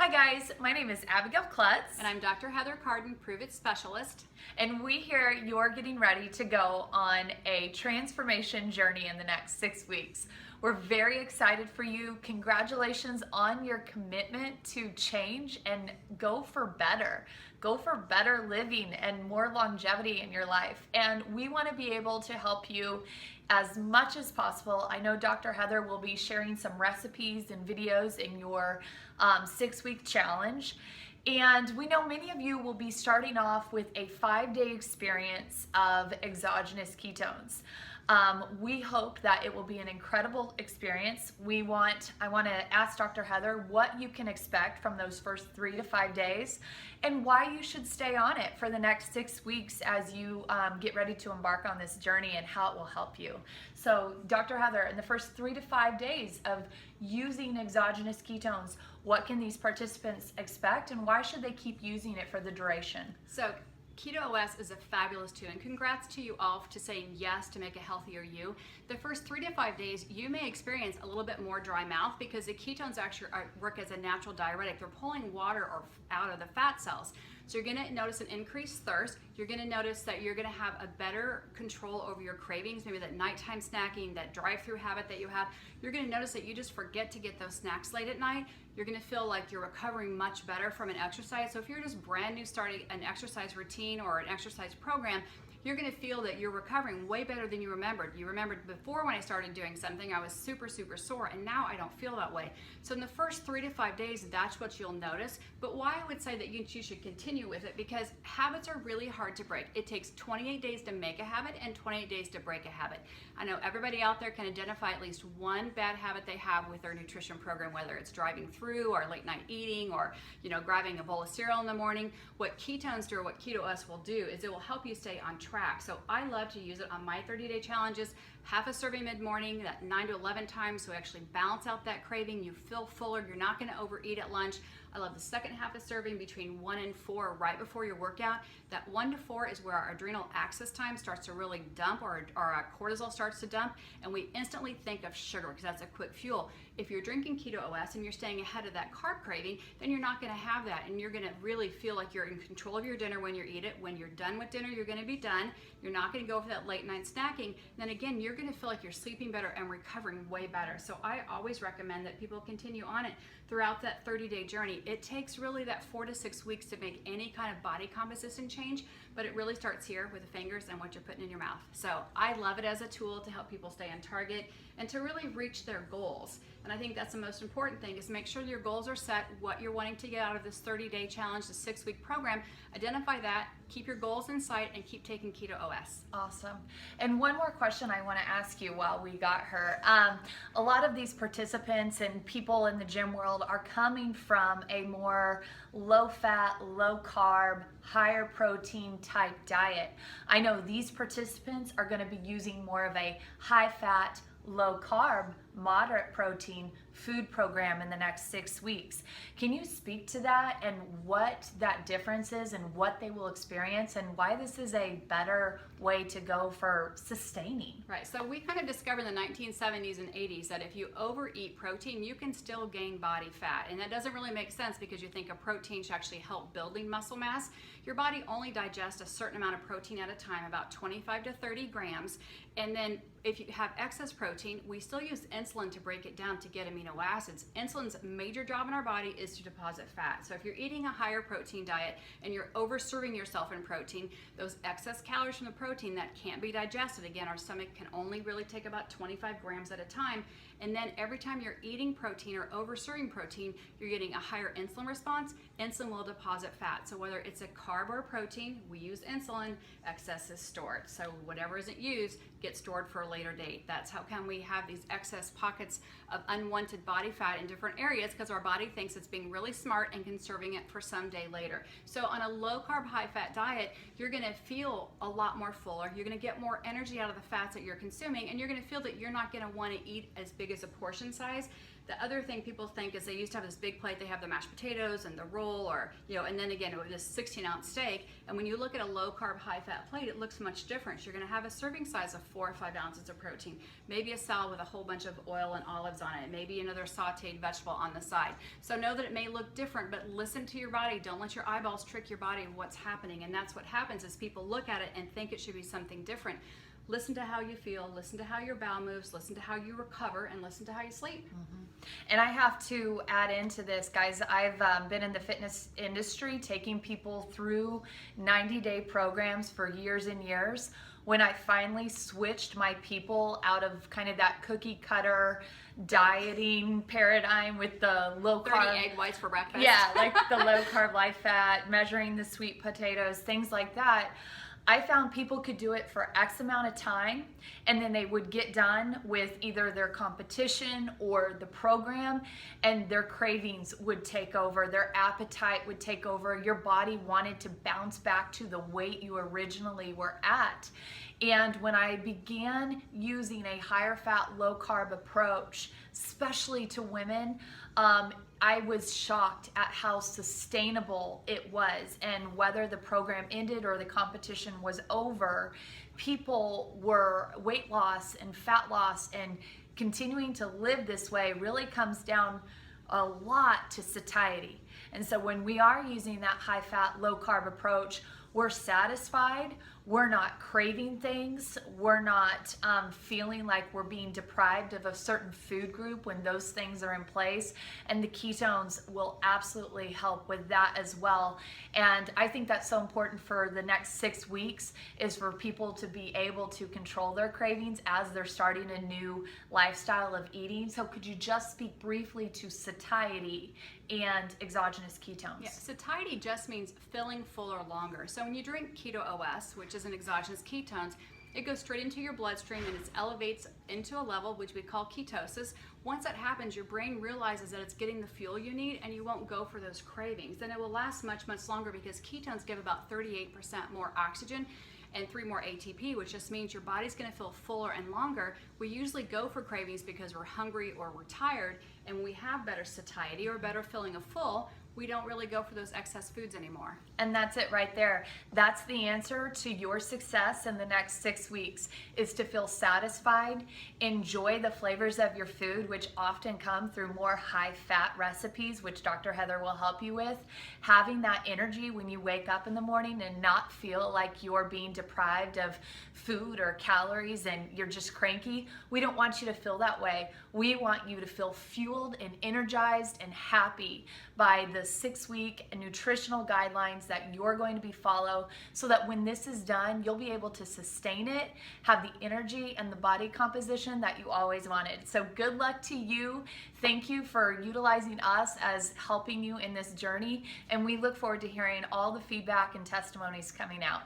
Hi guys, my name is Abigail Klutz. And I'm Dr. Heather Carden, Prove It Specialist. And we here, you're getting ready to go on a transformation journey in the next 6 weeks. We're very excited for you. Congratulations on your commitment to change and go for better. Go for better living and more longevity in your life. And we want to be able to help you as much as possible. I know Dr. Heather will be sharing some recipes and videos in your 6-week challenge. And we know many of you will be starting off with a 5-day experience of exogenous ketones. We hope that it will be an incredible experience. I want to ask Dr. Heather what you can expect from those first 3 to 5 days and why you should stay on it for the next 6 weeks as you get ready to embark on this journey and how it will help you. So Dr. Heather, in the first 3 to 5 days of using exogenous ketones, what can these participants expect and why should they keep using it for the duration? So Keto OS is a fabulous tool, and congrats to you all to saying yes to make a healthier you. The first 3 to 5 days, you may experience a little bit more dry mouth because the ketones actually work as a natural diuretic. They're pulling water out of the fat cells. So you're going to notice an increased thirst. You're going to notice that you're going to have a better control over your cravings, maybe that nighttime snacking, that drive-through habit that you have. You're going to notice that you just forget to get those snacks late at night. You're going to feel like you're recovering much better from an exercise. So if you're just brand new starting an exercise routine or an exercise program, you're going to feel that you're recovering way better than you remembered. You remembered before when I started doing something, I was super sore, and now I don't feel that way. So in the first 3 to 5 days, that's what you'll notice. But why I would say that you should continue with it, because habits are really hard to break. It takes 28 days to make a habit and 28 days to break a habit. I know everybody out there can identify at least one bad habit they have with their nutrition program, whether it's driving through or late night eating or grabbing a bowl of cereal in the morning. What ketones do, or what Keto OS will do, is it will help you stay on track. So I love to use it on my 30-day challenges. Half a serving mid-morning, that 9 to 11 times, so actually balance out that craving. You feel fuller. You're not going to overeat at lunch. I love the second half of serving between 1 and 4 right before your workout. That 1 to 4 is where our adrenal axis time starts to really dump, or our cortisol starts to dump, and we instantly think of sugar because that's a quick fuel. If you're drinking Keto OS and you're staying ahead of that carb craving, then you're not going to have that, and you're going to really feel like you're in control of your dinner when you eat it. When you're done with dinner, you're going to be done. You're not going to go for that late night snacking. Then again, you're going to feel like you're sleeping better and recovering way better. So I always recommend that people continue on it throughout that 30-day journey. It takes really that 4 to 6 weeks to make any kind of body composition change, but it really starts here with the fingers and what you're putting in your mouth. So I love it as a tool to help people stay on target and to really reach their goals. And I think that's the most important thing, is make sure your goals are set, what you're wanting to get out of this 30-day challenge, the 6-week program. Identify that, keep your goals in sight, and keep taking Keto OS. Awesome. And one more question I want to ask you while we got her. A lot of these participants and people in the gym world are coming from a more low-fat, low-carb, higher protein type diet. I know these participants are going to be using more of a high-fat, low-carb, moderate protein food program in the next 6 weeks. Can you speak to that and what that difference is and what they will experience and why this is a better way to go for sustaining? Right, so we kind of discovered in the 1970s and 80s that if you overeat protein, you can still gain body fat. And that doesn't really make sense because you think a protein should actually help building muscle mass. Your body only digests a certain amount of protein at a time, about 25 to 30 grams. And then if you have excess protein, we still use insulin to break it down to get amino acids. Insulin's major job in our body is to deposit fat. So if you're eating a higher protein diet and you're overserving yourself in protein, those excess calories from the protein that can't be digested, again, our stomach can only really take about 25 grams at a time. And then every time you're eating protein or overserving protein, you're getting a higher insulin response. Insulin will deposit fat. So whether it's a carb or a protein, we use insulin, excess is stored. So whatever isn't used gets stored for a later date. That's how come we have these excess pockets of unwanted body fat in different areas, because our body thinks it's being really smart and conserving it for some day later. So on a low carb, high fat diet, you're going to feel a lot more fuller. You're going to get more energy out of the fats that you're consuming, and you're going to feel that you're not going to want to eat as big as a portion size. The other thing people think is they used to have this big plate, they have the mashed potatoes and the roll, or, and then again, it was this 16-ounce steak. And when you look at a low carb, high fat plate, it looks much different. You're gonna have a serving size of 4 or 5 ounces of protein, maybe a salad with a whole bunch of oil and olives on it, maybe another sauteed vegetable on the side. So know that it may look different, but listen to your body. Don't let your eyeballs trick your body of what's happening. And that's what happens is people look at it and think it should be something different. Listen to how you feel, listen to how your bowel moves, listen to how you recover, and listen to how you sleep. And I have to add into this, guys, I've been in the fitness industry taking people through 90-day programs for years and years. When I finally switched my people out of kind of that cookie cutter dieting paradigm with the low 30 carb egg whites for breakfast. Yeah, like the low carb, high fat, measuring the sweet potatoes, things like that. I found people could do it for X amount of time, and then they would get done with either their competition or the program, and their cravings would take over, their appetite would take over, your body wanted to bounce back to the weight you originally were at. And when I began using a higher fat, low carb approach, especially to women, I was shocked at how sustainable it was, and whether the program ended or the competition was over, people were weight loss and fat loss, and continuing to live this way really comes down a lot to satiety. And so when we are using that high fat, low carb approach, we're satisfied, we're not craving things, we're not feeling like we're being deprived of a certain food group when those things are in place, and the ketones will absolutely help with that as well. And I think that's so important for the next 6 weeks, is for people to be able to control their cravings as they're starting a new lifestyle of eating. So could you just speak briefly to satiety and exogenous ketones? Yeah, satiety just means filling fuller longer. So when you drink Keto OS, which is an exogenous ketones, it goes straight into your bloodstream and it elevates into a level which we call ketosis. Once that happens, your brain realizes that it's getting the fuel you need, and you won't go for those cravings. Then it will last much, much longer, because ketones give about 38% more oxygen and 3 more ATP, which just means your body's going to feel fuller and longer. We usually go for cravings because we're hungry or we're tired, and we have better satiety or better feeling of full. We don't really go for those excess foods anymore. And that's it right there. That's the answer to your success in the next 6 weeks, is to feel satisfied, enjoy the flavors of your food, which often come through more high fat recipes, which Dr. Heather will help you with, having that energy when you wake up in the morning and not feel like you're being deprived of food or calories and you're just cranky. We don't want you to feel that way. We want you to feel fueled and energized and happy by the 6-week nutritional guidelines that you're going to be follow, so that when this is done, you'll be able to sustain it, have the energy and the body composition that you always wanted. So good luck to you. Thank you for utilizing us as helping you in this journey, and we look forward to hearing all the feedback and testimonies coming out.